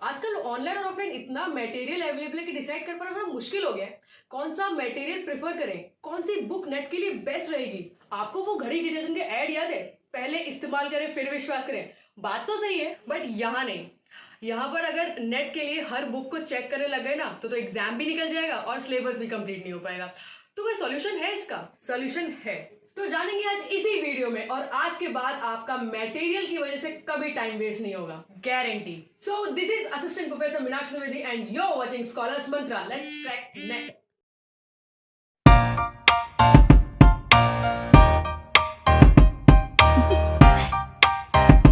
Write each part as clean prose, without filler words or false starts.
आजकल ऑनलाइन और ऑफलाइन इतना मटेरियल अवेलेबल है कि डिसाइड कर पाना थोड़ा मुश्किल हो गया है। कौन सा मटेरियल प्रेफर करें, कौन सी बुक नेट के लिए बेस्ट रहेगी। आपको वो घड़ी डिटर्जेंट के ऐड याद है, पहले इस्तेमाल करें फिर विश्वास करें। बात तो सही है बट यहाँ नहीं। यहाँ पर अगर नेट के लिए हर बुक को चेक करने लग गए ना तो एग्जाम भी निकल जाएगा और सिलेबस भी कंप्लीट नहीं हो पाएगा। तो कोई सॉल्यूशन है इसका? सॉल्यूशन है, तो जानेंगे आज इसी वीडियो में। और आज के बाद आपका मटेरियल की वजह से कभी टाइम वेस्ट नहीं होगा, guarantee. So this is assistant professor Meenakshi Dwivedi and you are watching scholars mantra. Let's crack NET.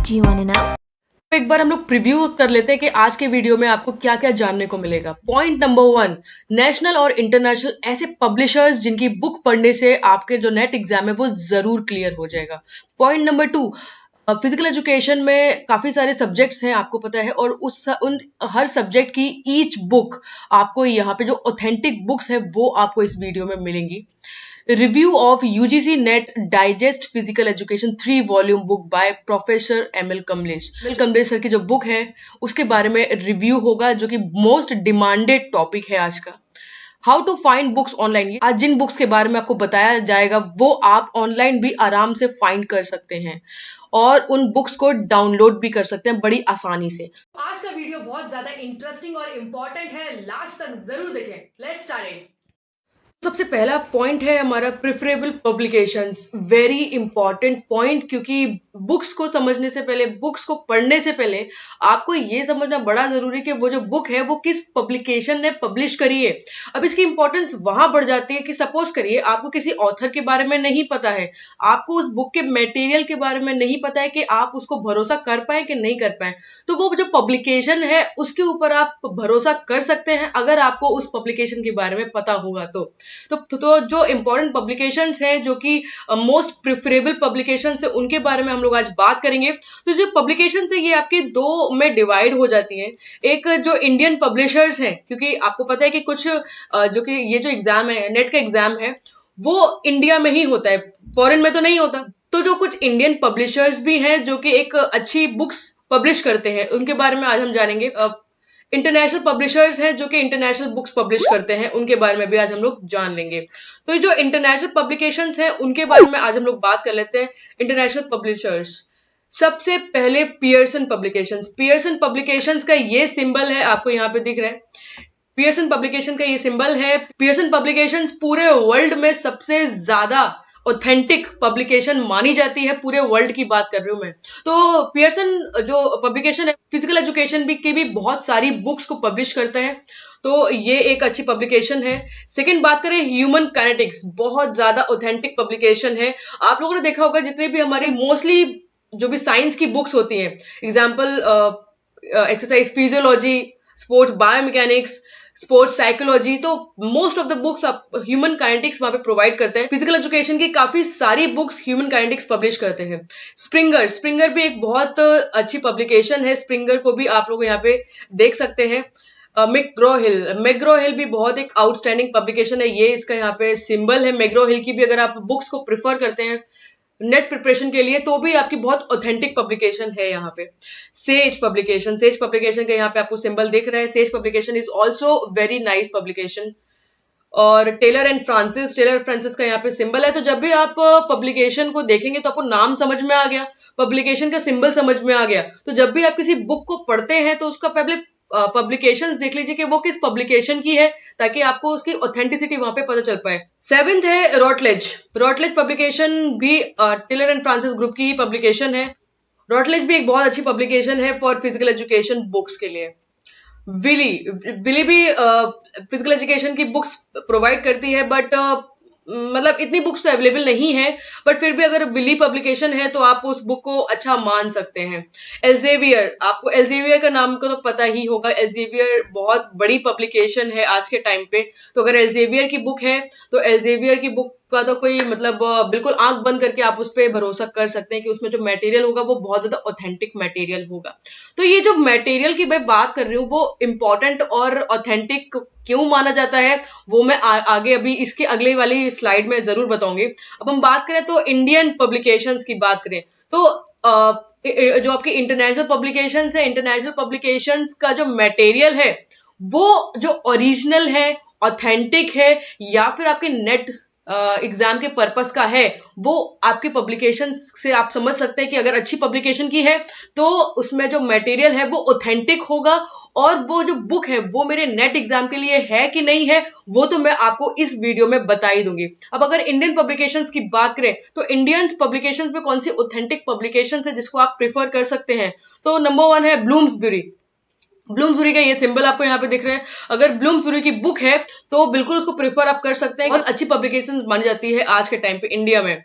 Do you want to know? तो एक बार हम लोग प्रिव्यू कर लेते हैं कि आज के वीडियो में आपको क्या क्या जानने को मिलेगा। पॉइंट नंबर 1, नेशनल और इंटरनेशनल ऐसे पब्लिशर्स जिनकी बुक पढ़ने से आपके जो नेट एग्जाम है वो जरूर क्लियर हो जाएगा। पॉइंट नंबर 2, फिजिकल एजुकेशन में काफी सारे सब्जेक्ट्स हैं आपको पता है, और उन हर सब्जेक्ट की ईच बुक आपको यहाँ पे जो ऑथेंटिक बुक्स है वो आपको इस वीडियो में मिलेंगी। Review of UGC net digest physical education 3 volume book by professor ML Kamlesh. ML Kamlesh sir की जो बुक है उसके बारे में रिव्यू होगा, जो कि मोस्ट डिमांडेड टॉपिक है आज का। How to find books online, आज जिन बुक्स के बारे में आपको बताया जाएगा वो आप ऑनलाइन भी आराम से फाइंड कर सकते हैं और उन बुक्स को डाउनलोड भी कर सकते हैं बड़ी आसानी से। आज का वीडियो बहुत ज्यादा इंटरेस्टिंग और इंपॉर्टेंट है, लास्ट तक जरूर देखें। Let's start. सबसे पहला पॉइंट है हमारा preferable publications. Very important point, क्योंकि बुक्स को समझने से पहले, बुक्स को पढ़ने से पहले आपको ये समझना बड़ा जरूरी है कि वो जो बुक है वो किस पब्लिकेशन ने पब्लिश करी है। अब इसकी इंपॉर्टेंस वहां बढ़ जाती है कि सपोज करिए आपको किसी ऑथर के बारे में नहीं पता है, आपको उस बुक के मटेरियल के बारे में नहीं पता है कि आप उसको भरोसा कर पाए कि नहीं कर पाए, तो वो जो पब्लिकेशन है उसके ऊपर आप भरोसा कर सकते हैं अगर आपको उस पब्लिकेशन के बारे में पता होगा तो जो इंपॉर्टेंट पब्लिकेशंस हैं, जो कि मोस्ट प्रेफरेबल पब्लिकेशंस है, उनके बारे में हम लोग आज बात करेंगे। तो जो पब्लिकेशंस है ये आपकी दो में डिवाइड हो जाती हैं। एक जो इंडियन पब्लिशर्स हैं, क्योंकि आपको पता है कि कुछ जो कि ये जो एग्जाम है, नेट का एग्जाम है, वो इंडिया में ही होता है, फॉरेन में तो नहीं होता। तो जो कुछ इंडियन पब्लिशर्स भी हैं जो कि एक अच्छी बुक्स पब्लिश करते हैं, उनके बारे में आज हम जानेंगे। इंटरनेशनल पब्लिशर्स हैं जो कि इंटरनेशनल बुक्स पब्लिश करते हैं, उनके बारे में भी आज हम लोग जान लेंगे। तो ये जो इंटरनेशनल पब्लिकेशंस हैं उनके बारे में आज हम लोग बात कर लेते हैं। इंटरनेशनल पब्लिशर्स, सबसे पहले पियर्सन पब्लिकेशंस। पियर्सन पब्लिकेशंस का ये सिंबल है, आपको यहाँ पे दिख रहा है, पियर्सन पब्लिकेशन का ये सिंबल है। पियर्सन पब्लिकेशंस पूरे वर्ल्ड में सबसे ज्यादा ऑथेंटिक पब्लिकेशन मानी जाती है, पूरे वर्ल्ड की बात कर रही हूं मैं। तो पियर्सन जो पब्लिकेशन है फिजिकल एजुकेशन की भी बहुत सारी बुक्स को पब्लिश करता है, तो ये एक अच्छी पब्लिकेशन है। सेकंड बात करें ह्यूमन काइनेटिक्स, बहुत ज्यादा ऑथेंटिक पब्लिकेशन है। आप लोगों ने देखा होगा जितने भी हमारी मोस्टली जो भी साइंस की बुक्स होती हैं, example exercise physiology, sports biomechanics, sports psychology, तो मोस्ट ऑफ द बुक्स आप ह्यूमन काइनेटिक्स वहां पे प्रोवाइड करते हैं। फिजिकल एजुकेशन की काफी सारी बुक्स ह्यूमन काइनेटिक्स पब्लिश करते हैं। स्प्रिंगर भी एक बहुत अच्छी पब्लिकेशन है, स्प्रिंगर को भी आप लोग यहाँ पे देख सकते हैं। मैग्रो हिल भी बहुत एक आउटस्टैंडिंग पब्लिकेशन है, ये इसका यहाँ पे सिंबल है। मैग्रो हिल की भी अगर आप बुक्स को प्रिफर करते हैं नेट प्रिपरेशन के लिए तो भी आपकी बहुत ऑथेंटिक पब्लिकेशन है यहाँ पे। सेज पब्लिकेशन का यहाँ पे आपको सिंबल दिख रहा है। Says publication is also very nice publication. और टेलर एंड फ्रांसिस का यहाँ पे सिंबल है। तो जब भी आप पब्लिकेशन को देखेंगे तो आपको नाम समझ में आ गया, पब्लिकेशन का सिंबल समझ में आ गया, तो जब भी आप किसी बुक को पढ़ते हैं तो उसका पहले पब्लिकेशंस देख लीजिए कि वो किस पब्लिकेशन की है, ताकि आपको उसकी ऑथेंटिसिटी वहां पे पता चल पाए। 7th है रॉटलेज पब्लिकेशन भी टेलर एंड फ्रांसिस ग्रुप की ही पब्लिकेशन है। रॉटलेज भी एक बहुत अच्छी पब्लिकेशन है फॉर फिजिकल एजुकेशन बुक्स के लिए। विली भी फिजिकल एजुकेशन की बुक्स प्रोवाइड करती है, बट मतलब इतनी बुक्स तो अवेलेबल नहीं है, बट फिर भी अगर विली पब्लिकेशन है तो आप उस बुक को अच्छा मान सकते हैं। एल्जेवियर, आपको एल्जेवियर का नाम को तो पता ही होगा, एल्जेवियर बहुत बड़ी पब्लिकेशन है आज के टाइम पे। तो अगर एल्जेवियर की बुक है तो एल्जेवियर की बुक का तो कोई मतलब बिल्कुल आंख बंद करके आप उस पर भरोसा कर सकते हैं कि उसमें जो मटेरियल होगा वो बहुत ज्यादा ऑथेंटिक मटेरियल होगा। तो ये जो मटेरियल की मैं बात कर रही हूँ वो इम्पोर्टेंट और ऑथेंटिक क्यों माना जाता है वो मैं आगे अभी इसके अगले वाली स्लाइड में जरूर बताऊंगी। अब हम बात करें तो इंडियन पब्लिकेशंस की बात करें तो जो आपकी इंटरनेशनल पब्लिकेशंस है, इंटरनेशनल पब्लिकेशंस का जो मटेरियल है वो जो ओरिजिनल है, ऑथेंटिक है, या फिर आपके नेट एग्जाम के पर्पस का है, वो आपकी पब्लिकेशन से आप समझ सकते हैं कि अगर अच्छी पब्लिकेशन की है तो उसमें जो मटेरियल है वो ऑथेंटिक होगा, और वो जो बुक है वो मेरे नेट एग्जाम के लिए है कि नहीं है वो तो मैं आपको इस वीडियो में बता ही दूंगी। अब अगर इंडियन पब्लिकेशंस की बात करें तो इंडियन पब्लिकेशंस में कौन सी ऑथेंटिक पब्लिकेशंस है जिसको आप प्रिफर कर सकते हैं, तो नंबर 1 है ब्लूम्सबरी। ब्लूम्सबरी का ये सिंबल आपको यहाँ पे दिख रहा है। अगर ब्लूम्सबरी की बुक है तो बिल्कुल उसको प्रेफर आप कर सकते हैं, बहुत अच्छी पब्लिकेशन मानी जाती है आज के टाइम पे इंडिया में।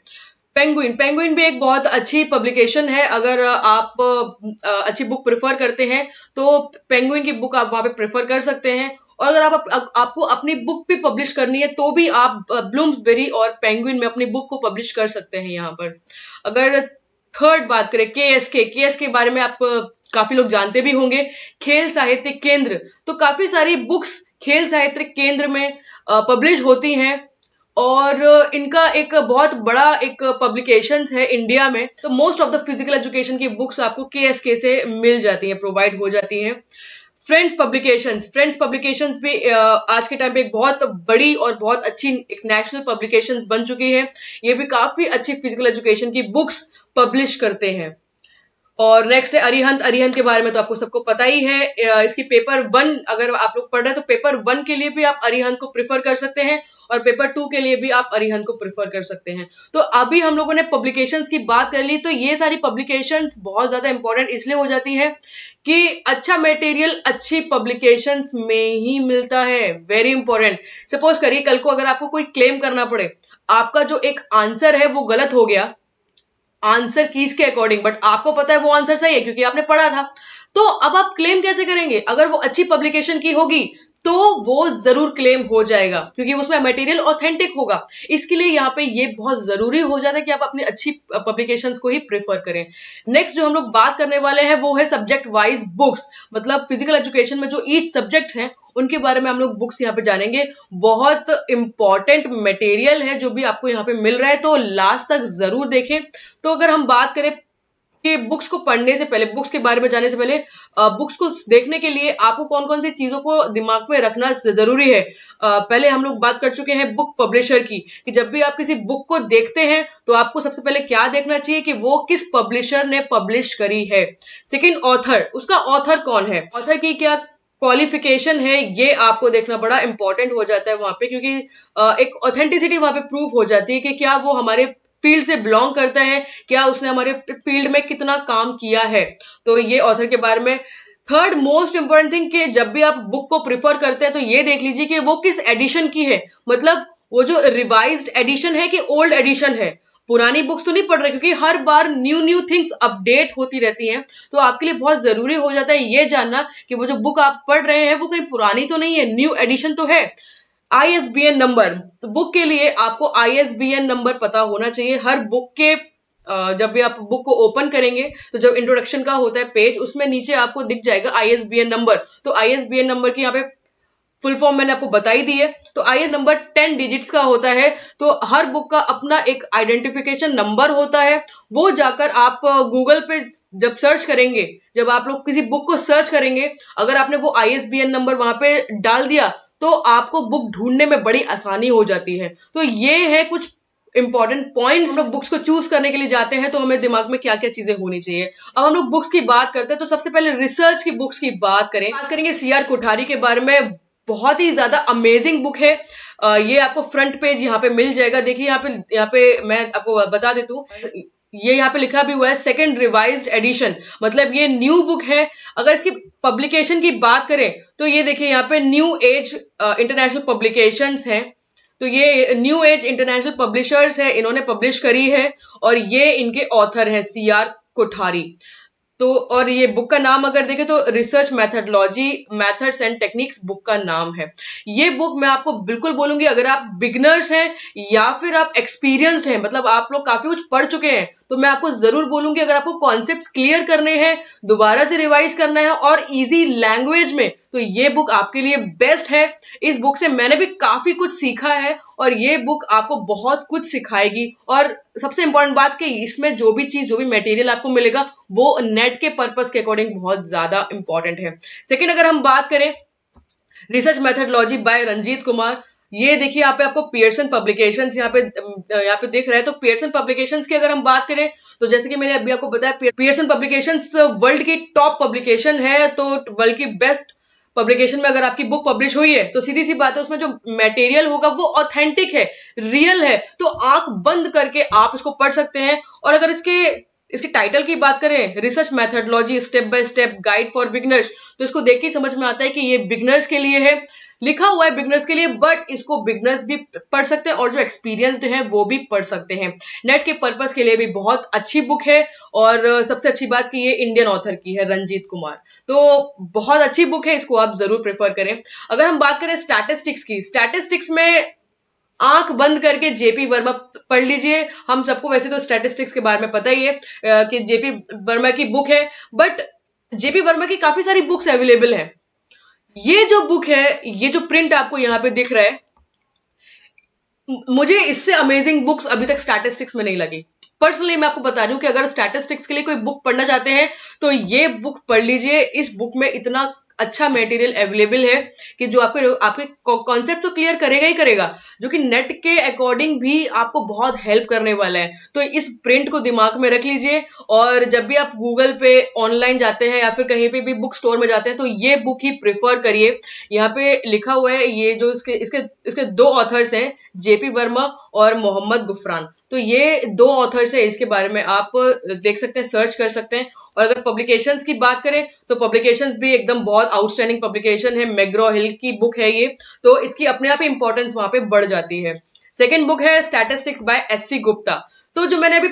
पेंगुइन, पेंगुइन भी एक बहुत अच्छी पब्लिकेशन है। अगर आप अच्छी बुक प्रेफर करते हैं तो पेंगुइन की बुक आप वहां पे प्रेफर कर सकते हैं। और अगर आपको अपनी बुक भी पब्लिश करनी है तो भी आप ब्लूम्सबेरी और पेंगुइन में अपनी बुक को पब्लिश कर सकते हैं यहाँ पर। अगर थर्ड बात करें केएसके के बारे में आप काफी लोग जानते भी होंगे, खेल साहित्य केंद्र। तो काफी सारी बुक्स खेल साहित्य केंद्र में पब्लिश होती हैं और इनका एक बहुत बड़ा एक पब्लिकेशंस है इंडिया में। तो most of the physical education की बुक्स आपको केएसके से मिल जाती हैं, प्रोवाइड हो जाती हैं। फ्रेंड्स पब्लिकेशंस भी आज के टाइम पे एक बहुत बड़ी और बहुत अच्छी एक नेशनल पब्लिकेशंस बन चुकी है। ये भी काफी अच्छी फिजिकल एजुकेशन की बुक्स पब्लिश करते हैं। और नेक्स्ट है अरिहंत। अरिहंत के बारे में तो आपको सबको पता ही है। इसकी पेपर 1 अगर आप लोग पढ़ रहे हैं तो पेपर 1 के लिए भी आप अरिहंत को प्रिफर कर सकते हैं और पेपर 2 के लिए भी आप अरिहंत को प्रिफर कर सकते हैं। तो अभी हम लोगों ने पब्लिकेशंस की बात कर ली, तो ये सारी पब्लिकेशंस बहुत ज्यादा इंपॉर्टेंट इसलिए हो जाती है कि अच्छा मटेरियल अच्छी पब्लिकेशंस में ही मिलता है। Very important. सपोज करिए कल को अगर आपको कोई क्लेम करना पड़े, आपका जो एक आंसर है वो गलत हो गया आंसर कीज के अकॉर्डिंग, बट आपको पता है वो आंसर सही है क्योंकि आपने पढ़ा था, तो अब आप क्लेम कैसे करेंगे? अगर वो अच्छी पब्लिकेशन की होगी तो वो जरूर क्लेम हो जाएगा क्योंकि उसमें मटेरियल ऑथेंटिक होगा। इसके लिए यहाँ पे ये बहुत जरूरी हो जाता है कि आप अपनी अच्छी पब्लिकेशंस को ही प्रेफर करें। नेक्स्ट जो हम लोग बात करने वाले हैं वो है सब्जेक्ट वाइज बुक्स। मतलब फिजिकल एजुकेशन में जो ईच सब्जेक्ट हैं उनके बारे में हम लोग बुक्स यहाँ पे जानेंगे। बहुत इंपॉर्टेंट मटेरियल है जो भी आपको यहाँ पे मिल रहा है, तो लास्ट तक जरूर देखें। तो अगर हम बात करें कि बुक्स को पढ़ने से पहले, बुक्स के बारे में जानने से पहले, बुक्स को देखने के लिए आपको कौन कौन सी चीजों को दिमाग में रखना जरूरी है। पहले हम लोग बात कर चुके हैं बुक पब्लिशर की, कि जब भी आप किसी बुक को देखते हैं तो आपको सबसे पहले क्या देखना चाहिए कि वो किस पब्लिशर ने पब्लिश करी है। सेकंड ऑथर, उसका ऑथर कौन है, ऑथर की क्या क्वालिफिकेशन है, ये आपको देखना बड़ा इंपॉर्टेंट हो जाता है वहां पे, क्योंकि एक ऑथेंटिसिटी वहां पे प्रूव हो जाती है कि क्या वो हमारे फील्ड से बिलोंग करता है, क्या उसने हमारे फील्ड में कितना काम किया है। तो ये ऑथर के बारे में। थर्ड मोस्ट इंपॉर्टेंट थिंग कि जब भी आप बुक को प्रिफर करते हैं तो ये देख लीजिए कि वो किस एडिशन की है। मतलब वो जो रिवाइज्ड एडिशन है कि ओल्ड एडिशन है। पुरानी बुक्स तो नहीं पढ़ रहे क्योंकि हर बार न्यू थिंग्स अपडेट होती रहती हैं, तो आपके लिए बहुत जरूरी हो जाता है ये जानना कि वो जो बुक आप पढ़ रहे हैं वो कहीं पुरानी तो नहीं है, न्यू एडिशन तो है। ISBN नंबर, तो बुक के लिए आपको ISBN नंबर पता होना चाहिए। हर बुक के जब भी आप बुक को ओपन करेंगे तो जब इंट्रोडक्शन का होता है पेज, उसमें नीचे आपको दिख जाएगा ISBN नंबर। तो ISBN नंबर की यहाँ पे फुल फॉर्म मैंने आपको बताई दी है। तो IS नंबर 10 डिजिट्स का होता है। तो हर बुक का अपना एक आइडेंटिफिकेशन नंबर होता है। वो जाकर आप गूगल पे जब सर्च करेंगे, जब आप लोग किसी बुक को सर्च करेंगे, अगर आपने वो ISBN नंबर वहां पे डाल दिया तो आपको बुक ढूंढने में बड़ी आसानी हो जाती है। तो ये है कुछ इंपॉर्टेंट पॉइंट्स। हम लोग बुक्स को चूज करने के लिए जाते हैं तो हमें दिमाग में क्या क्या चीजें होनी चाहिए। अब हम लोग बुक्स की बात करते हैं तो सबसे पहले रिसर्च की बुक्स की बात करेंगे CR कोठारी के बारे में। बहुत ही ज्यादा अमेजिंग बुक है। ये आपको फ्रंट पेज यहाँ पे मिल जाएगा। देखिए यहाँ पे मैं आपको बता देता हूँ, ये यहाँ पे लिखा भी हुआ है सेकंड रिवाइज्ड एडिशन, मतलब ये न्यू बुक है। अगर इसकी पब्लिकेशन की बात करें तो ये देखिए यहाँ पे न्यू एज इंटरनेशनल पब्लिकेशंस हैं। तो ये न्यू एज इंटरनेशनल पब्लिशर्स है, इन्होंने पब्लिश करी है और ये इनके ऑथर हैं CR कोठारी। तो और ये बुक का नाम अगर देखें तो research methodology methods and techniques book का नाम है। ये बुक मैं आपको बिल्कुल बोलूंगी, अगर आप बिगनर्स हैं या फिर आप एक्सपीरियंस्ड हैं, मतलब आप लोग काफी कुछ पढ़ चुके हैं, तो मैं आपको जरूर बोलूंगी अगर आपको कॉन्सेप्ट्स क्लियर करने हैं, दोबारा से रिवाइज करना है और इजी लैंग्वेज में, तो ये बुक आपके लिए बेस्ट है। इस बुक से मैंने भी काफी कुछ सीखा है और ये बुक आपको बहुत कुछ सिखाएगी। और सबसे इंपॉर्टेंट बात कि इसमें जो भी चीज, जो भी मटेरियल आपको मिलेगा वो नेट के पर्पस के अकॉर्डिंग बहुत ज्यादा इंपॉर्टेंट है। सेकंड, अगर हम बात करें research methodology by Ranjit Kumar, ये देखिए यहाँ पे आपको पियर्सन पब्लिकेशंस यहाँ पे दिख रहा है। तो पियर्सन पब्लिकेशंस की अगर हम बात करें तो जैसे कि मैंने अभी आपको बताया, पियर्सन पब्लिकेशंस वर्ल्ड की टॉप पब्लिकेशन है। तो वर्ल्ड की बेस्ट पब्लिकेशन में अगर आपकी बुक पब्लिश हुई है तो सीधी सी बात है उसमें जो मटेरियल होगा वो ऑथेंटिक है, रियल है, तो आंख बंद करके आप इसको पढ़ सकते हैं। और अगर इसके टाइटल की बात करें, research methodology step by step guide for beginners, तो इसको देख के समझ में आता है कि ये बिगनर्स के लिए है, लिखा हुआ है बिगनर्स के लिए, बट इसको बिगनर्स भी पढ़ सकते हैं और जो एक्सपीरियंस्ड हैं वो भी पढ़ सकते हैं। नेट के पर्पस के लिए भी बहुत अच्छी बुक है। और सबसे अच्छी बात कि ये इंडियन ऑथर की है, रंजीत कुमार, तो बहुत अच्छी बुक है, इसको आप जरूर प्रेफर करें। अगर हम बात करें स्टैटिस्टिक्स की, स्टैटिस्टिक्स में आंख बंद करके जेपी वर्मा पढ़ लीजिए। हम सबको वैसे तो स्टैटिस्टिक्स के बारे में पता ही है कि जेपी वर्मा की बुक है, बट जेपी वर्मा की काफी सारी बुक्स अवेलेबल है। ये जो बुक है, ये जो प्रिंट आपको यहाँ पे दिख रहा है, मुझे इससे अमेजिंग बुक्स अभी तक स्टैटिस्टिक्स में नहीं लगी। पर्सनली मैं आपको बता रही हूँ कि अगर स्टैटिस्टिक्स के लिए कोई बुक पढ़ना चाहते हैं तो ये बुक पढ़ लीजिए। इस बुक में इतना अच्छा मटेरियल अवेलेबल है कि जो आपके कॉन्सेप्ट तो क्लियर करेगा ही करेगा, जो कि नेट के अकॉर्डिंग भी आपको बहुत हेल्प करने वाला है। तो इस प्रिंट को दिमाग में रख लीजिए और जब भी आप गूगल पे ऑनलाइन जाते हैं या फिर कहीं पे भी बुक स्टोर में जाते हैं तो ये बुक ही प्रेफर करिए। यहाँ पे लिखा हुआ है, ये जो इसके दो ऑथर्स हैं, जेपी वर्मा और मोहम्मद गुफरान, तो ये दो ऑथर्स है, इसके बारे में आप देख सकते हैं, सर्च कर सकते हैं। और अगर पब्लिकेशंस की बात करें तो पब्लिकेशंस भी एकदम बहुत आउटस्टैंडिंग पब्लिकेशन है, मैग्रो हिल की बुक है ये, तो इसकी अपने आप ही इंपॉर्टेंस वहां पे बढ़ जाती है। सेकेंड बुक है स्टैटिस्टिक्स बाय एससी गुप्ता। तो जो मैंने अभी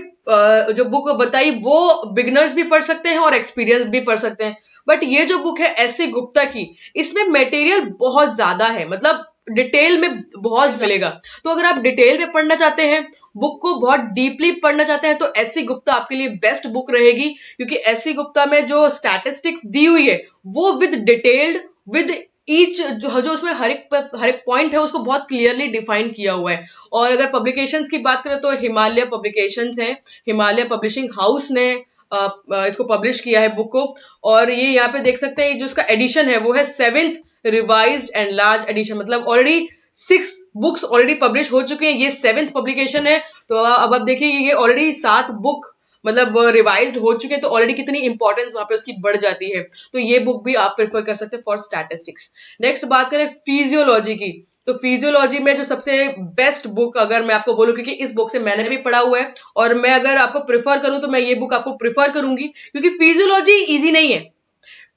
जो बुक बताई वो बिगिनर्स भी पढ़ सकते हैं और एक्सपीरियंस भी पढ़ सकते हैं, बट ये जो बुक है एससी गुप्ता की, इसमें मटेरियल बहुत ज्यादा है, मतलब डिटेल में बहुत मिलेगा। तो अगर आप डिटेल में पढ़ना चाहते हैं, बुक को बहुत डीपली पढ़ना चाहते हैं, तो एससी गुप्ता आपके लिए बेस्ट बुक रहेगी, क्योंकि एससी गुप्ता में जो स्टैटिस्टिक्स दी हुई है वो विद डिटेल्ड, विद ईच जो उसमें हर एक पॉइंट है उसको बहुत क्लियरली डिफाइन किया हुआ है। और अगर पब्लिकेशंस की बात करें तो हिमालय पब्लिकेशंस हैं, हिमालय पब्लिशिंग हाउस ने इसको पब्लिश किया है बुक को। और ये यहाँ पे देख सकते हैं जो इसका एडिशन है वो है 7th revised and large edition, मतलब ऑलरेडी 6 बुक्स ऑलरेडी पब्लिश हो चुके हैं, ये 7th पब्लिकेशन है। तो अब आप देखिए ये ऑलरेडी 7 बुक मतलब रिवाइज्ड हो चुके हैं, तो ऑलरेडी कितनी इंपॉर्टेंस वहां पे उसकी बढ़ जाती है। तो ये बुक भी आप प्रेफर कर सकते हैं फॉर स्टैटिस्टिक्स। नेक्स्ट बात करें फिजियोलॉजी की, तो फिजियोलॉजी में जो सबसे बेस्ट बुक अगर मैं आपको बोलूं, क्योंकि इस बुक से मैंने भी पढ़ा हुआ है और मैं अगर आपको प्रेफर करूं तो मैं ये बुक आपको प्रेफर करूंगी, क्योंकि फिजियोलॉजी इजी नहीं है।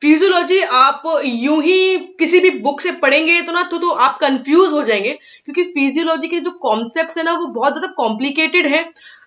फिजियोलॉजी आप यूं ही किसी भी बुक से पढ़ेंगे तो आप कंफ्यूज हो जाएंगे, क्योंकि फिजियोलॉजी के जो कॉन्सेप्ट्स है ना वो बहुत ज्यादा कॉम्प्लिकेटेड है।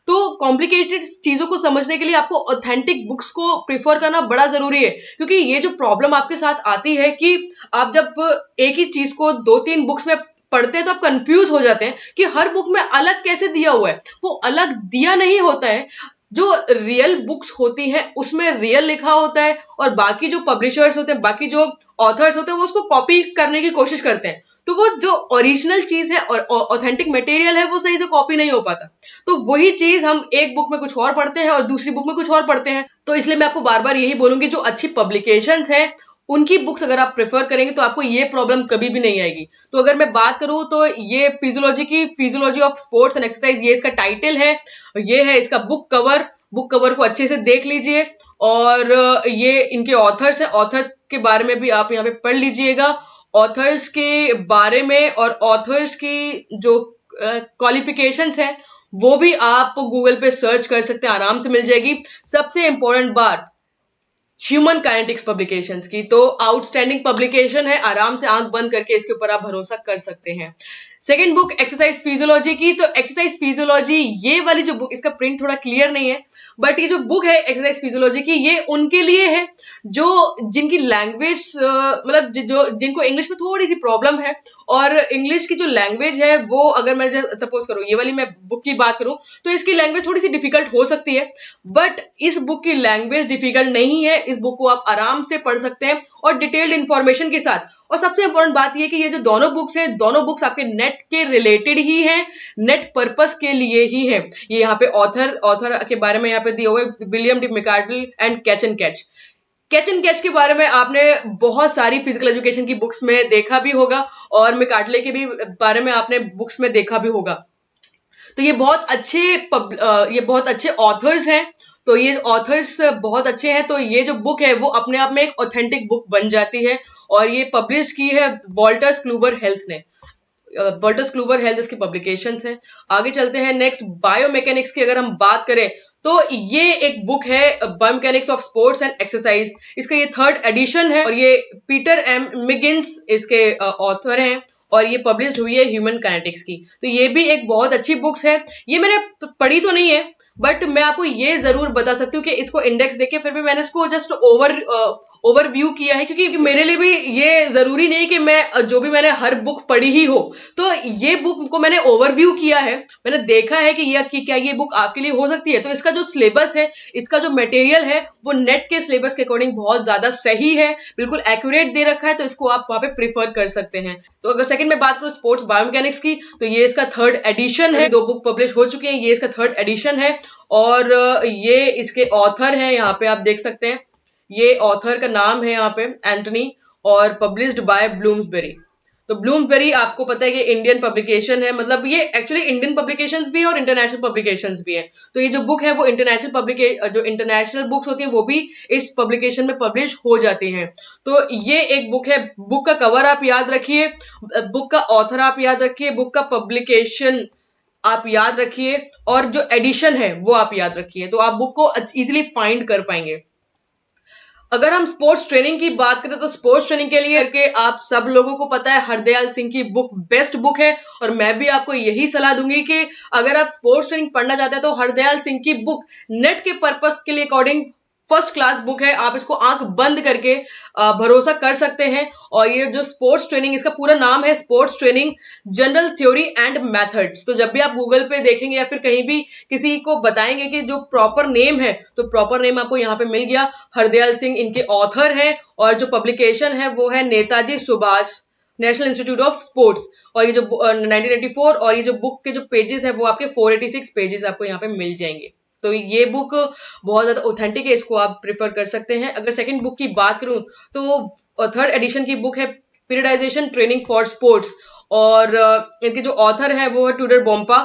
तो कॉम्प्लिकेटेड चीजों को समझने के लिए आपको ऑथेंटिक बुक्स को प्रेफर करना बड़ा जरूरी है, क्योंकि ये जो प्रॉब्लम आपके साथ आती है कि आप जब एक ही चीज को 2-3 बुक्स में पढ़ते हैं तो आप कंफ्यूज हो जाते हैं कि हर बुक में अलग कैसे दिया हुआ है। वो अलग दिया नहीं होता है, जो रियल बुक्स होती हैं उसमें रियल लिखा होता है, और बाकी जो पब्लिशर्स होते हैं, बाकी जो ऑथर्स होते हैं, वो उसको कॉपी करने की कोशिश करते हैं। तो वो जो ओरिजिनल चीज है और ऑथेंटिक मटेरियल है वो सही से कॉपी नहीं हो पाता। तो वही चीज हम एक बुक में कुछ और पढ़ते हैं और दूसरी बुक में कुछ और पढ़ते हैं। तो इसलिए मैं आपको बार बार यही बोलूंगी, जो अच्छी पब्लिकेशंस हैं उनकी बुक्स अगर आप प्रेफर करेंगे तो आपको ये प्रॉब्लम कभी भी नहीं आएगी। तो अगर मैं बात करूं तो ये physiology of sports and exercise, ये इसका टाइटल है, ये है इसका बुक कवर को अच्छे से देख लीजिए। और ये इनके ऑथर्स हैं, ऑथर्स के बारे में भी आप यहाँ पे पढ़ लीजिएगा, ऑथर्स के बारे में, और ऑथर्स की जो क्वालिफिकेशंस हैं वो भी आप गूगल पे सर्च कर सकते हैं, आराम से मिल जाएगी। सबसे इंपॉर्टेंट बात, ह्यूमन काइनेटिक्स पब्लिकेशंस की। तो आउटस्टैंडिंग पब्लिकेशन है, आराम से आंख बंद करके इसके ऊपर आप भरोसा कर सकते हैं। सेकंड बुक एक्सरसाइज फिजियोलॉजी की। तो एक्सरसाइज फिजियोलॉजी ये वाली जो बुक, इसका प्रिंट थोड़ा क्लियर नहीं है, बट ये जो बुक है एक्सरसाइज फिजियोलॉजी की, ये उनके लिए है जो जिनकी लैंग्वेज मतलब जो जिनको इंग्लिश में थोड़ी सी प्रॉब्लम है, और इंग्लिश की जो लैंग्वेज है वो, अगर मैं सपोज करूँ ये वाली मैं बुक की बात करूँ तो इसकी लैंग्वेज थोड़ी सी डिफिकल्ट हो सकती है, बट इस बुक की लैंग्वेज डिफिकल्ट नहीं है। इस बुक को आप आराम से पढ़ सकते हैं और डिटेल्ड इंफॉर्मेशन के साथ। और सबसे इंपॉर्टेंट बात ये कि ये जो दोनों बुक्स हैं, दोनों बुक्स आपके नेट के रिलेटेड ही हैं, नेट पर्पस के लिए ही है। ये यहाँ पे ऑथर के बारे में यहाँ पे दिया हुआ है, William D MacArthur and catch and catch. Catch and catch के बारे में आपने बहुत सारी फिजिकल एजुकेशन की बुक्स में देखा भी होगा, और मैकआर्थिल के भी बारे में आपने बुक्स में देखा भी होगा। तो ये बहुत अच्छे ऑथर्स हैं। तो ये ऑथर्स बहुत अच्छे हैं, तो ये जो बुक है वो अपने आप में एक ऑथेंटिक बुक बन जाती है, और ये पब्लिश की है वॉल्टर्स क्लूवर हेल्थ ने। वॉल्टर्स क्लूवर हेल्थ इसकी पब्लिकेशंस हैं। आगे चलते हैं नेक्स्ट, बायोमैकेनिक्स की अगर हम बात करें तो ये एक बुक है biomechanics of sports and exercise. इसका ये 3rd एडिशन है, और ये पीटर एम मिगिन्स इसके ऑथर हैं, और ये पब्लिश्ड हुई है ह्यूमन काइनेटिक्स की। तो ये भी एक बहुत अच्छी बुक्स है। ये मैंने पढ़ी तो नहीं है, बट मैं आपको ये जरूर बता सकती हूँ कि इसको इंडेक्स देके फिर भी मैंने इसको जस्ट ओवरव्यू किया है, क्योंकि मेरे लिए भी ये जरूरी नहीं कि मैं जो भी मैंने हर बुक पढ़ी ही हो। तो ये बुक को मैंने ओवरव्यू किया है, मैंने देखा है कि क्या ये बुक आपके लिए हो सकती है। तो इसका जो सिलेबस है, इसका जो मटेरियल है, वो नेट के सिलेबस के अकॉर्डिंग बहुत ज्यादा सही है, बिल्कुल एक्यूरेट दे रखा है, तो इसको आप वहां पे प्रीफर कर सकते हैं। तो अगर सेकंड में बात करूं स्पोर्ट्स बायोमैकेनिक्स की, तो ये इसका 3rd एडिशन है। 2 बुक पब्लिश हो चुके हैं, ये इसका 3rd एडिशन है, और ये इसके ऑथर हैं, यहाँ पे आप देख सकते हैं, ये ऑथर का नाम है यहाँ पे एंटनी, और पब्लिश्ड बाय ब्लूम्सबेरी। तो ब्लूम्सबेरी आपको पता है कि इंडियन पब्लिकेशन है, मतलब ये एक्चुअली इंडियन पब्लिकेशंस भी है और इंटरनेशनल पब्लिकेशंस भी है। तो ये जो बुक है वो जो इंटरनेशनल बुक्स होती हैं वो भी इस पब्लिकेशन में पब्लिश हो जाती हैं। तो ये एक बुक है, बुक का कवर आप याद रखिए, बुक का ऑथर आप याद रखिए, बुक का पब्लिकेशन आप याद रखिए, और जो एडिशन है वो आप याद रखिए, तो आप बुक को इजीली फाइंड कर पाएंगे। अगर हम स्पोर्ट्स ट्रेनिंग की बात करें तो स्पोर्ट्स ट्रेनिंग के लिए कि आप सब लोगों को पता है हरदयाल सिंह की बुक बेस्ट बुक है, और मैं भी आपको यही सलाह दूंगी कि अगर आप स्पोर्ट्स ट्रेनिंग पढ़ना चाहते हैं तो हरदयाल सिंह की बुक नेट के पर्पस के लिए अकॉर्डिंग फर्स्ट क्लास बुक है। आप इसको आंख बंद करके भरोसा कर सकते हैं। और ये जो स्पोर्ट्स ट्रेनिंग, इसका पूरा नाम है sports training general theory and methods. तो जब भी आप गूगल पे देखेंगे या फिर कहीं भी किसी को बताएंगे कि जो प्रॉपर नेम है, तो प्रॉपर नेम आपको यहाँ पे मिल गया। हरदयाल सिंह इनके ऑथर हैं, और जो पब्लिकेशन है वो है Netaji Subhash national institute of sports. और ये जो 1984, और ये जो बुक के जो पेजेस है वो आपके 486 पेजेस आपको यहाँ पे मिल जाएंगे। तो ये बुक बहुत ज्यादा ऑथेंटिक है, इसको आप प्रेफर कर सकते हैं। अगर सेकंड बुक की बात करूं तो 3rd एडिशन की बुक है पीरियडाइजेशन ट्रेनिंग फॉर स्पोर्ट्स, और इनके जो ऑथर है वो है टूडर बोम्पा।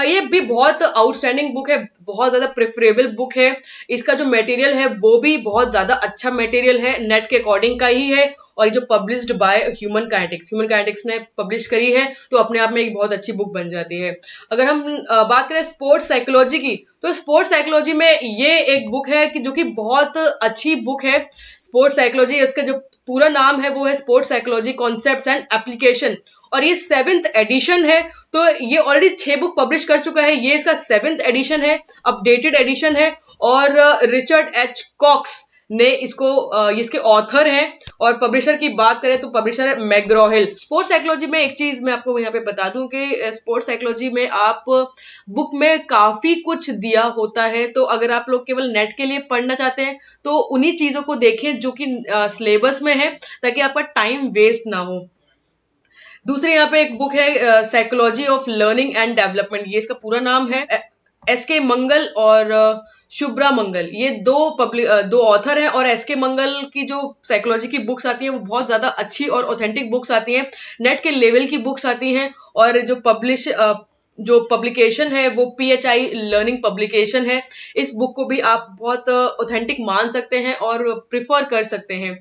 ये भी बहुत आउटस्टैंडिंग बुक है, बहुत ज्यादा प्रेफरेबल बुक है। इसका जो मटेरियल है वो भी बहुत ज्यादा अच्छा मटेरियल है, नेट के अकॉर्डिंग का ही है, और ये जो पब्लिश्ड बाय ह्यूमन काइनेटिक्स ने पब्लिश करी है, तो अपने आप में एक बहुत अच्छी बुक बन जाती है। अगर हम बात करें स्पोर्ट्स साइकोलॉजी की, तो स्पोर्ट्स साइकोलॉजी में ये एक बुक है कि जो कि बहुत अच्छी बुक है। स्पोर्ट्स साइकोलॉजी, इसका जो पूरा नाम है वो है sports psychology concepts and application, और ये 7th एडिशन है। तो ये ऑलरेडी 6 बुक पब्लिश कर चुका है, ये इसका 7th एडिशन है, अपडेटेड एडिशन है। और रिचर्ड एच कॉक्स ने इसके ऑथर हैं, और पब्लिशर की बात करें तो पब्लिशर है मैकग्रॉ-हिल। स्पोर्ट्स साइकोलॉजी में एक चीज मैं आपको यहाँ पे बता दूं कि स्पोर्ट्स साइकोलॉजी में आप बुक में काफी कुछ दिया होता है, तो अगर आप लोग केवल नेट के लिए पढ़ना चाहते हैं तो उन्हीं चीजों को देखें जो कि सिलेबस में है, ताकि आपका टाइम वेस्ट ना हो। दूसरे यहाँ पे एक बुक है psychology of learning and development, ये इसका पूरा नाम है। एसके मंगल और शुभ्रा मंगल, ये दो ऑथर हैं, और एसके मंगल की जो साइकोलॉजी की बुक्स आती हैं वो बहुत ज्यादा अच्छी और ऑथेंटिक बुक्स आती हैं, नेट के लेवल की बुक्स आती हैं। और जो पब्लिकेशन है वो PHI लर्निंग पब्लिकेशन है। इस बुक को भी आप बहुत ऑथेंटिक मान सकते हैं और प्रिफर कर सकते हैं।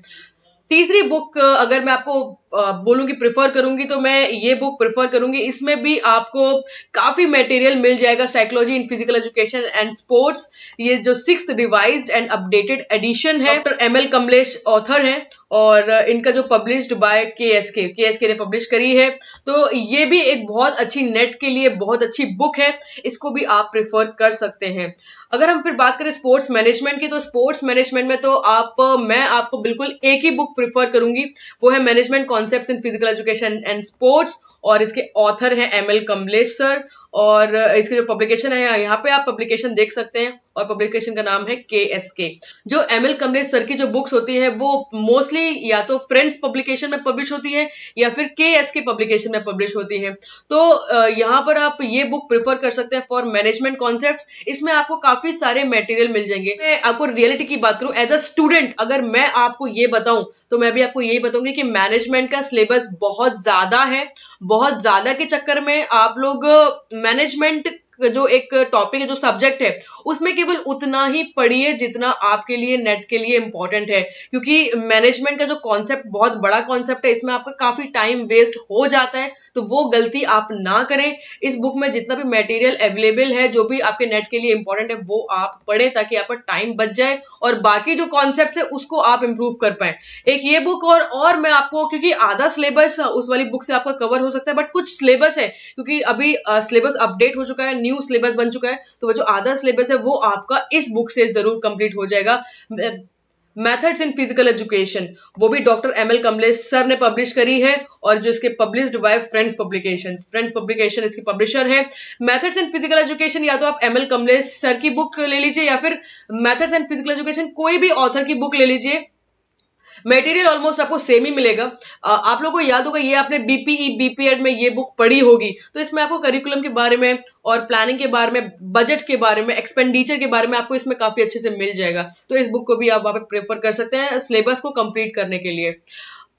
तीसरी बुक अगर मैं आपको बोलूंगी प्रेफर करूंगी तो मैं ये बुक प्रेफर करूंगी। इसमें भी आपको काफी मटेरियल मिल जाएगा, psychology in physical education and sports. ये जो 6th revised and updated addition है, डॉक्टर ML कमलेश ऑथर हैं और इनका जो पब्लिश्ड बाय KSK ने पब्लिश करी है। तो ये भी एक बहुत अच्छी नेट के लिए बहुत अच्छी बुक है, इसको भी आप प्रेफर कर सकते हैं। अगर हम फिर बात करें स्पोर्ट्स मैनेजमेंट की, तो स्पोर्ट्स मैनेजमेंट में तो मैं आपको बिल्कुल एक ही बुक प्रेफर करूंगी, वो है management concepts in physical education and sports, और इसके ऑथर हैं ML कमलेश सर। और इसके जो पब्लिकेशन है, यहाँ पे आप पब्लिकेशन देख सकते हैं और पब्लिकेशन का नाम है KSK। जो ML कमलेश सर की जो बुक्स होती हैं वो मोस्टली या तो फ्रेंड्स पब्लिकेशन में पब्लिश होती है या फिर KSK पब्लिकेशन में पब्लिश होती है। तो यहाँ पर आप ये बुक प्रेफर कर सकते हैं फॉर मैनेजमेंट कॉन्सेप्ट्स। इसमें आपको काफी सारे मटेरियल मिल जाएंगे। मैं आपको रियलिटी की बात करूं, एज अ स्टूडेंट अगर मैं आपको ये बताऊं तो मैं भी आपको यही बताऊंगी कि मैनेजमेंट का सिलेबस बहुत ज्यादा है। बहुत ज्यादा के चक्कर में आप लोग मैनेजमेंट जो एक टॉपिक है, जो सब्जेक्ट है, उसमें केवल उतना ही पढ़िए जितना आपके लिए नेट के लिए इंपॉर्टेंट है, क्योंकि मैनेजमेंट का जो कॉन्सेप्ट बहुत बड़ा कॉन्सेप्ट है, इसमें आपका काफी टाइम वेस्ट हो जाता है। तो वो गलती आप ना करें। इस बुक में जितना भी मटेरियल अवेलेबल है, जो भी आपके नेट के लिए इंपॉर्टेंट है, वो आप पढ़ें ताकि आपका टाइम बच जाए और बाकी जो कॉन्सेप्ट है उसको आप इंप्रूव कर पाए। एक ये बुक और मैं आपको, क्योंकि आधा सिलेबस उस वाली बुक से आपका कवर हो सकता है, बट कुछ सिलेबस है, क्योंकि अभी सिलेबस अपडेट हो चुका है, न्यू सिलेबस बन चुका है, तो वो जो आधा सिलेबस है वो आपका इस बुक से जरूर कंप्लीट हो जाएगा। मेथड्स इन फिजिकल एजुकेशन, वो भी डॉक्टर ML कमलेश सर ने पब्लिश करी है और जो इसके पब्लिश्ड बाय फ्रेंड्स पब्लिकेशन इसकी पब्लिशर है। मेथड्स इन फिजिकल एजुकेशन या तो आप ML कमलेश सर की बुक ले लीजिए या फिर मेथड्स इन फिजिकल एजुकेशन कोई भी ऑथर की बुक ले लीजिए। मटेरियल ऑलमोस्ट आपको सेम ही मिलेगा। आप लोगों को याद होगा, ये आपने BPE BPEd में ये बुक पढ़ी होगी, तो इसमें आपको करिकुलम के बारे में और प्लानिंग के बारे में, बजट के बारे में, एक्सपेंडिचर के बारे में आपको इसमें काफी अच्छे से मिल जाएगा। तो इस बुक को भी आप वहां पे प्रेफर कर सकते हैं सिलेबस को कंप्लीट करने के लिए।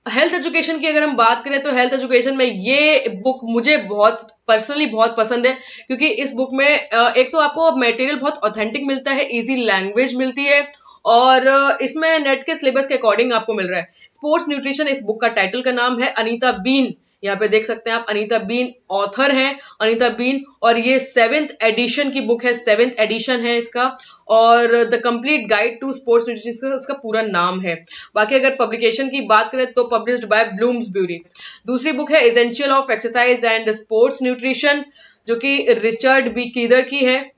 हेल्थ एजुकेशन की अगर हम बात करें तो हेल्थ एजुकेशन में ये बुक मुझे बहुत पर्सनली बहुत पसंद है, क्योंकि इस बुक में एक तो आपको मटेरियल बहुत ऑथेंटिक मिलता है, इजी लैंग्वेज मिलती है और इसमें नेट के सिलेबस के अकॉर्डिंग आपको मिल रहा है। स्पोर्ट्स न्यूट्रिशन इस बुक का टाइटल का नाम है। अनीता बीन, यहाँ पे देख सकते हैं आप, अनीता बीन ऑथर हैं, अनीता बीन, और ये 7th एडिशन की बुक है, 7th एडिशन है इसका, और the complete guide to sports nutrition इसका पूरा नाम है। बाकी अगर पब्लिकेशन की बात करें तो पब्लिश्ड बाय ब्लूम्सब्यूरी। दूसरी बुक है essential of exercise and sports nutrition, जो कि रिचर्ड बी कीदर की है।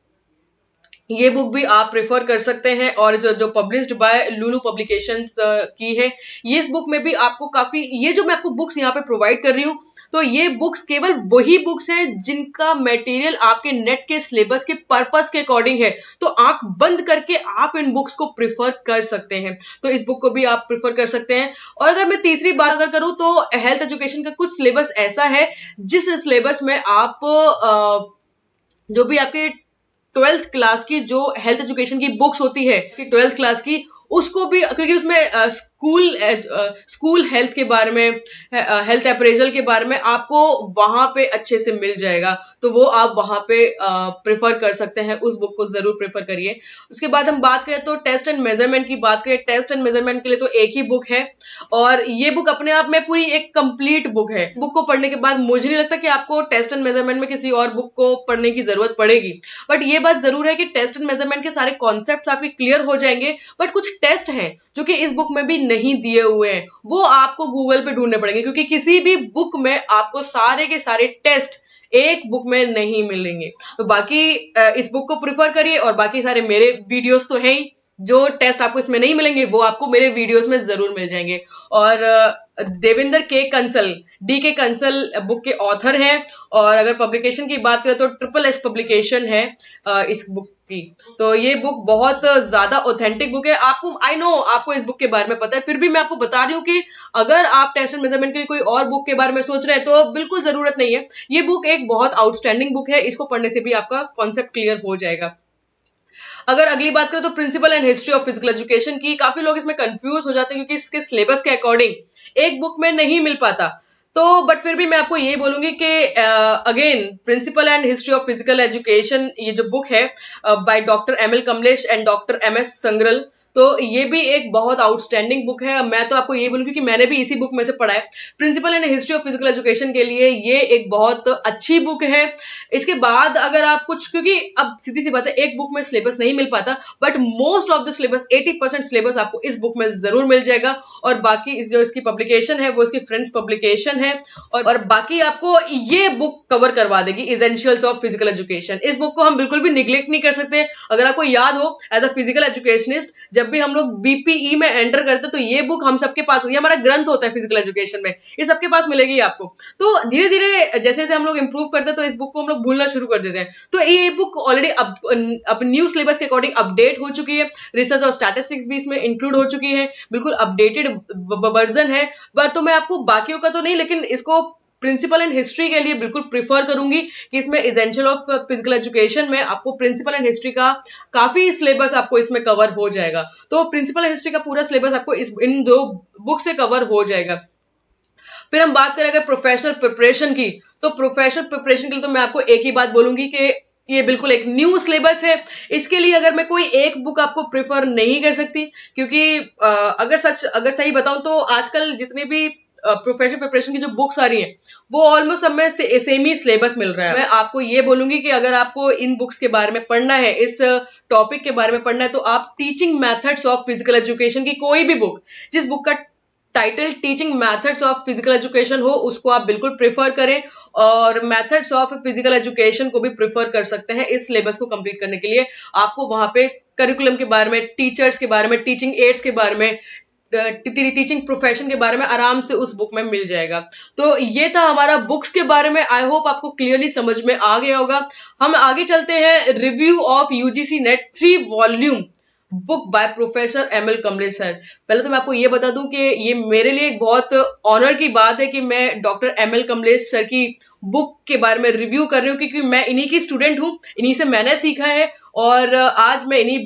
ये बुक भी आप प्रेफर कर सकते हैं और जो पब्लिश्ड बाय लुलु पब्लिकेशंस की है। ये इस बुक में भी आपको काफी, ये जो मैं आपको बुक्स यहाँ पे प्रोवाइड कर रही हूँ, तो ये बुक्स केवल वही बुक्स हैं जिनका मटेरियल आपके नेट के सिलेबस के पर्पस के अकॉर्डिंग है। तो आंख बंद करके आप इन बुक्स को प्रेफर कर सकते हैं, तो इस बुक को भी आप प्रेफर कर सकते हैं। और अगर मैं तीसरी बात अगर करूँ तो हेल्थ एजुकेशन का कुछ सिलेबस ऐसा है जिस सिलेबस में आप जो भी आपके 12th क्लास की जो हेल्थ एजुकेशन की बुक्स होती है, 12th क्लास की, उसको भी, क्योंकि उसमें स्कूल हेल्थ के बारे में, हेल्थ अप्रेजल के बारे में आपको वहां पे अच्छे से मिल जाएगा, तो वो आप वहां पे प्रेफर कर सकते हैं, उस बुक को जरूर प्रेफर करिए। उसके बाद हम बात करें तो टेस्ट एंड मेजरमेंट की बात करें, टेस्ट एंड मेजरमेंट के लिए तो एक ही बुक है और ये बुक अपने आप में पूरी एक कंप्लीट बुक है। बुक को पढ़ने के बाद मुझे नहीं लगता कि आपको टेस्ट एंड मेजरमेंट में किसी और बुक को पढ़ने की जरूरत पड़ेगी, बट ये बात जरूर है कि टेस्ट एंड मेजरमेंट के सारे कॉन्सेप्ट आपके क्लियर हो जाएंगे, बट कुछ टेस्ट हैं जो कि इस बुक में भी नहीं दिए हुए हैं, वो आपको गूगल पे ढूंढने पड़ेंगे, क्योंकि किसी भी बुक में आपको सारे के सारे टेस्ट एक बुक में नहीं मिलेंगे। तो बाकी इस बुक को प्रिफर करिए और बाकी सारे मेरे वीडियोस तो हैं ही, जो टेस्ट आपको इसमें नहीं मिलेंगे वो आपको मेरे वीडियोस में जरूर मिल जाएंगे। और देवेंद्र के कंसल, DK कंसल बुक के ऑथर हैं और अगर पब्लिकेशन की बात करें तो SSS पब्लिकेशन है इस बुक की। तो ये बुक बहुत ज्यादा ऑथेंटिक बुक है। आपको, आई नो आपको इस बुक के बारे में पता है, फिर भी मैं आपको बता रही हूँ कि अगर आप टेस्ट एंड मेजरमेंट के लिए कोई और बुक के बारे में सोच रहे हैं तो बिल्कुल जरूरत नहीं है। ये बुक एक बहुत आउटस्टैंडिंग बुक है, इसको पढ़ने से भी आपका कॉन्सेप्ट क्लियर हो जाएगा। अगर अगली बात करें तो principle and history of physical education की, काफी लोग इसमें कंफ्यूज हो जाते हैं क्योंकि इसके सिलेबस के अकॉर्डिंग एक बुक में नहीं मिल पाता, तो बट फिर भी मैं आपको ये बोलूंगी कि again principle and history of physical education ये जो बुक है by doctor ML Kamlesh and doctor MS Sangral, तो ये भी एक बहुत आउटस्टैंडिंग बुक है। मैं तो आपको ये बोलूंगी कि मैंने भी इसी बुक में से पढ़ा है। Principle and history of physical education के लिए ये एक बहुत अच्छी बुक है। इसके बाद अगर आप कुछ, क्योंकि अब सीधी सी बात है एक बुक में सिलेबस नहीं मिल पाता, but most of the syllabus 80% syllabus आपको इस बुक में जरूर मिल जाएगा। और बाकी जो इसकी पब्लिकेशन है वो इसकी फ्रेंड्स पब्लिकेशन है, और बाकी आपको ये बुक कवर करवा देगी, इसेंशियल्स ऑफ फिजिकल एजुकेशन। इस बुक को हम बिल्कुल भी निग्लेक्ट नहीं कर सकते। अगर आपको याद हो, एज अ फिजिकल एजुकेशनिस्ट जब भी हम लोग बीपीई में एंटर करते तो ये बुक हम सबके पास, ये हमारा ग्रंथ होता है फिजिकल एजुकेशन में, ये सबके पास मिलेगी आपको। तो धीरे धीरे जैसे जैसे हम लोग इंप्रूव करते हैं तो इस बुक को हम लोग भूलना शुरू कर देते हैं। तो ये बुक ऑलरेडी अब न्यू सिलेबस के अकॉर्डिंग अपडेट हो चुकी है, रिसर्च और स्टैटिस्टिक्स भी इसमें इंक्लूड हो चुकी है, बिल्कुल अपडेटेड वर्जन है। बट तो मैं आपको बाकियों का तो नहीं, लेकिन इसको प्रिंसिपल एंड हिस्ट्री के लिए बिल्कुल प्रिफर करूंगी कि इसमें एसेंशियल ऑफ फिजिकल एजुकेशन में आपको प्रिंसिपल एंड हिस्ट्री का काफी सिलेबस आपको इसमें कवर हो जाएगा। तो प्रिंसिपल एंड हिस्ट्री का पूरा सिलेबस आपको इन दो बुक से कवर हो जाएगा। फिर हम बात करें अगर प्रोफेशनल प्रिपरेशन की, तो प्रोफेशनल प्रिपरेशन के लिए तो मैं आपको एक ही बात बोलूंगी कि ये बिल्कुल एक न्यू सिलेबस है। इसके लिए अगर मैं कोई एक बुक आपको प्रेफर नहीं कर सकती, क्योंकि अगर सही बताऊं तो आजकल जितने भी प्रोफेशनल प्रिपरेशन की जो बुक्स आ रही हैं वो ऑलमोस्ट सब में सेम ही सिलेबस मिल रहा है। मैं आपको ये बोलूंगी कि अगर आपको इन बुक्स के बारे में पढ़ना है, इस टॉपिक के बारे में पढ़ना है, तो आप teaching methods of physical education की कोई भी बुक, जिस बुक का title teaching methods of physical education हो, उसको आप बिल्कुल प्रेफर करें। और मेथड्स ऑफ फिजिकल एजुकेशन को भी प्रेफर कर सकते हैं इस सिलेबस को कंप्लीट करने के लिए। आपको वहां पे करिकुलम के बारे में, टीचर्स के बारे में, टीचिंग एड्स के बारे में, टीचिंग प्रोफेशन के बारे में आराम से उस बुक में मिल जाएगा। तो ये था हमारा बुक्स के बारे में। आई होप आपको क्लियरली समझ में आ गया होगा। हम आगे चलते हैं। Review of UGC net 3 volume book by professor ML Kamlesh sir. पहले तो मैं आपको ये बता दूं कि ये मेरे लिए एक बहुत ऑनर की बात है कि मैं डॉक्टर एमएल कमलेश सर की बुक के बारे में रिव्यू कर रही हूँ, क्योंकि मैं इन्हीं की स्टूडेंट हूँ, इन्हीं से मैंने सीखा है और आज मैं इनकी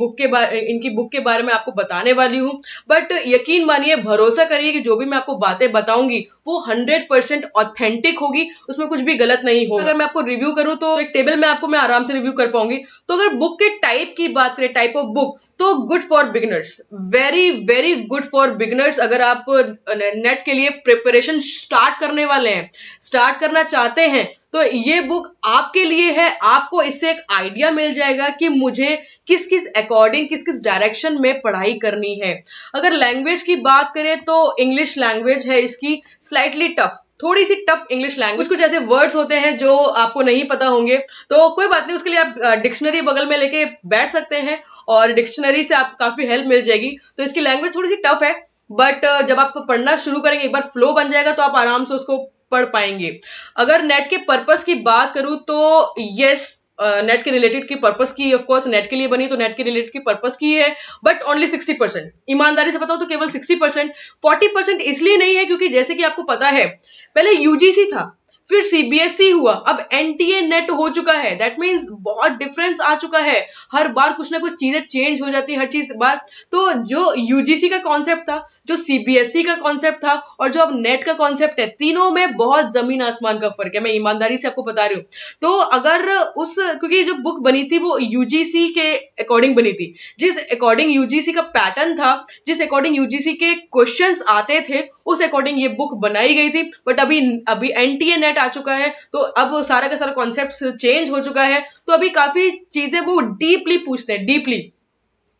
बुक के बारे में आपको बताने वाली हूँ। बट यकीन मानिए, भरोसा करिए कि जो भी मैं आपको बातें बताऊंगी वो 100% ऑथेंटिक होगी, उसमें कुछ भी गलत नहीं होगा। अगर मैं आपको रिव्यू करूं तो एक टेबल में आपको मैं आराम से रिव्यू कर पाऊंगी। तो अगर बुक के टाइप की बात करें, टाइप ऑफ बुक, तो good for beginners, very very good for beginners. अगर आप नेट के लिए प्रिपरेशन स्टार्ट करने वाले हैं, स्टार्ट करना चाहते हैं, तो ये बुक आपके लिए है। आपको इससे एक आइडिया मिल जाएगा कि मुझे किस किस अकॉर्डिंग, किस किस डायरेक्शन में पढ़ाई करनी है। अगर लैंग्वेज की बात करें तो इंग्लिश लैंग्वेज है इसकी स्लाइटली टफ, थोड़ी सी टफ इंग्लिश लैंग्वेज। कुछ ऐसे वर्ड्स होते हैं जो आपको नहीं पता होंगे, तो कोई बात नहीं, उसके लिए आप डिक्शनरी बगल में लेके बैठ सकते हैं और डिक्शनरी से आपको काफी हेल्प मिल जाएगी। तो इसकी लैंग्वेज थोड़ी सी टफ है, बट जब आप पढ़ना शुरू करेंगे, एक बार फ्लो बन जाएगा तो आप आराम से उसको पढ़ पाएंगे। अगर नेट के पर्पस की बात करूं तो यस, नेट के रिलेटेड की पर्पस की, ऑफ कोर्स नेट के लिए बनी तो नेट के रिलेटेड की पर्पस की है, बट ओनली 60%। ईमानदारी से बताओ तो केवल 60%। 40% इसलिए नहीं है क्योंकि जैसे कि आपको पता है, पहले यूजीसी था, फिर सीबीएसई हुआ, अब एनटीए नेट हो चुका है। दैट मीन्स बहुत डिफरेंस आ चुका है। हर बार कुछ ना कुछ चीजें चेंज हो जाती है, हर चीज बार। तो जो यूजीसी का कॉन्सेप्ट था, जो सीबीएसई का कॉन्सेप्ट था और जो अब नेट का कॉन्सेप्ट है, तीनों में बहुत जमीन आसमान का फर्क है। मैं ईमानदारी से आपको बता रही हूँ। तो अगर क्योंकि जो बुक बनी थी वो यूजीसी के अकॉर्डिंग बनी थी, जिस अकॉर्डिंग यूजीसी का पैटर्न था, जिस अकॉर्डिंग यूजीसी के क्वेश्चंस आते थे, उस अकॉर्डिंग ये बुक बनाई गई थी। बट अभी एनटीए नेट आ चुका है, तो अब सारा का सारा कॉन्सेप्ट चेंज हो चुका है। तो अभी काफी चीजें वो डीपली पूछते हैं, डीपली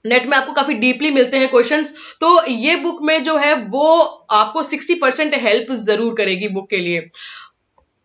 नेट में आपको काफी डीपली मिलते हैं क्वेश्चंस। तो ये बुक में जो है वो आपको 60% हेल्प जरूर करेगी बुक के लिए।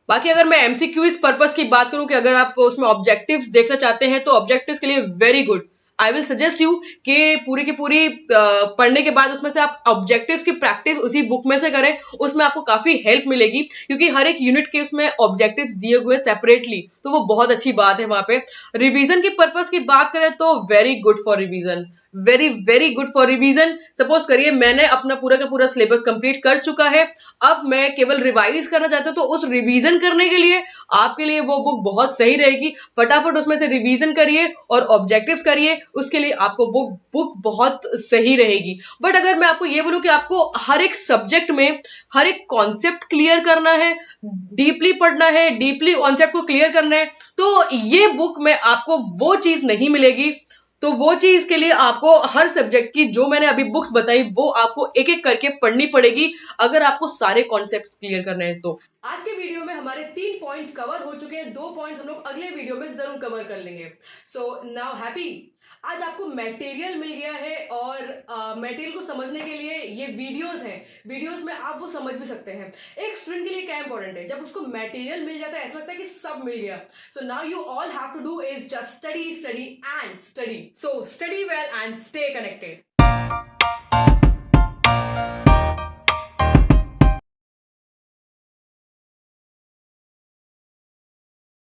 बाकी अगर मैं एमसीक्यू इस पर्पस की बात करूं कि अगर आप उसमें ऑब्जेक्टिव्स देखना चाहते हैं, तो ऑब्जेक्टिव्स के लिए very good. I will suggest you कि पूरी की पूरी पढ़ने के बाद उसमें से आप ऑब्जेक्टिव्स की प्रैक्टिस उसी बुक में से करें, उसमें आपको काफी हेल्प मिलेगी, क्योंकि हर एक यूनिट के उसमें ऑब्जेक्टिव्स दिए हुए सेपरेटली, तो वो बहुत अच्छी बात है वहां पे। रिवीजन की पर्पस की बात करें तो very good for revision, very very good for revision. Suppose करिए मैंने अपना पूरा का पूरा सिलेबस कंप्लीट कर चुका है, अब मैं केवल रिवाइज करना चाहता हूं, तो उस रिवीजन करने के लिए आपके लिए वो बुक बहुत सही रहेगी। फटाफट उसमें से रिवीजन करिए और ऑब्जेक्टिव्स करिए, उसके लिए आपको वो बुक बहुत सही रहेगी। बट अगर मैं आपको ये बोलूं कि आपको हर एक सब्जेक्ट में हर एक कॉन्सेप्ट क्लियर करना है, डीपली पढ़ना है, डीपली कॉन्सेप्ट को क्लियर करना है, तो ये बुक में आपको वो चीज नहीं मिलेगी। तो वो चीज के लिए आपको हर सब्जेक्ट की जो मैंने अभी बुक्स बताई वो आपको एक एक करके पढ़नी पड़ेगी अगर आपको सारे कॉन्सेप्ट क्लियर करने हैं तो। आज के वीडियो में हमारे 3 पॉइंट्स कवर हो चुके हैं, 2 पॉइंट्स हम लोग अगले वीडियो में जरूर कवर कर लेंगे। सो नाउ हैप्पी, आज आपको मटेरियल मिल गया है और मटेरियल को समझने के लिए ये वीडियोस हैं, वीडियोस में आप वो समझ भी सकते हैं। एक स्टूडेंट के लिए क्या इंपॉर्टेंट है, जब उसको मटेरियल मिल जाता है ऐसा लगता है कि सब मिल गया। So now you all have to do is just study study and study. So study well and stay connected.